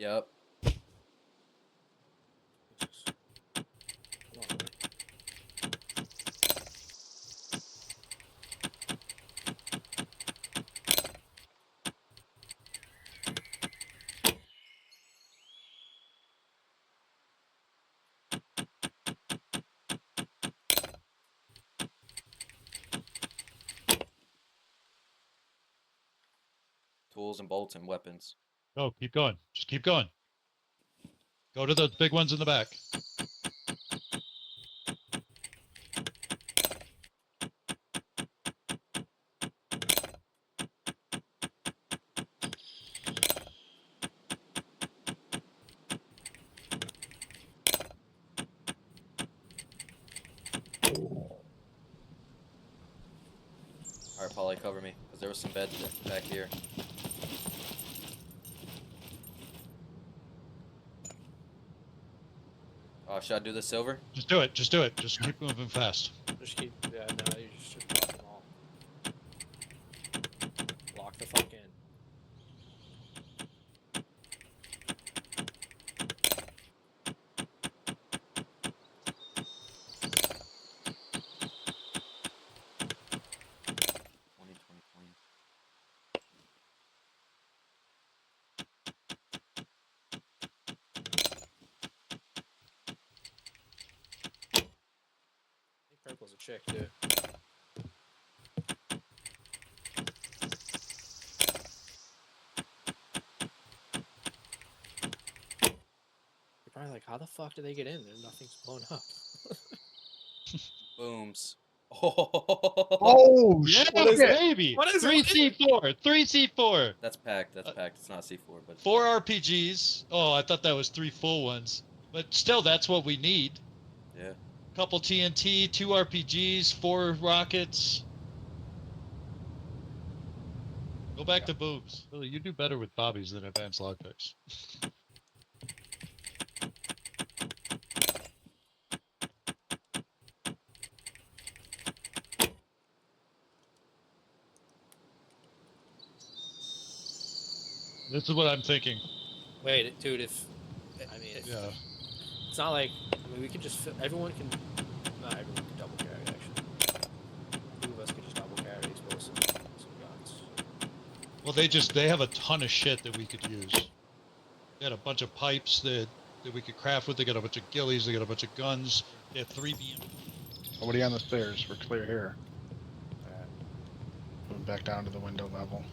Yep. Jesus. Come on, buddy. Tools and bolts and weapons. Go, keep going. Just keep going. Go to the big ones in the back. Alright, Polly, cover me. Because there was some beds back here. Should I do the silver? Just do it. Just do it. Just keep moving fast. Just keep. Yeah, no, you just block them all. Lock the fuck in. I think purple's a chick, too. You're probably like, how the fuck did they get in there? Nothing's blown up. Booms. Oh, Yeah, shit. baby. What is it? 3C4. 3C4. That's packed. That's packed. It's not C4, but 4 RPGs. Oh, I thought that was 3 full ones. But still, that's what we need. yeah. Couple TNT, 2 RPGs, 4 rockets. Go back to boobs. Billy, you do better with bobbies than advanced lockpicks. This is what I'm thinking. Wait, dude, if. I mean, Yeah. it's not like. I mean, we could just. Everyone can. Not everyone can double carry, actually. Two of us could just double carry explosives and some guns. Well, they have a ton of shit that we could use. They had a bunch of pipes that we could craft with. They got a bunch of ghillies. They got a bunch of guns. They have 3 BM. Nobody on the stairs. We're clear here. Alright. Move back down to the window level.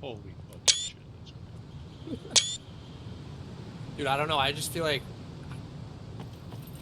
Holy fucking shit! That's great. Dude, I don't know. I just feel like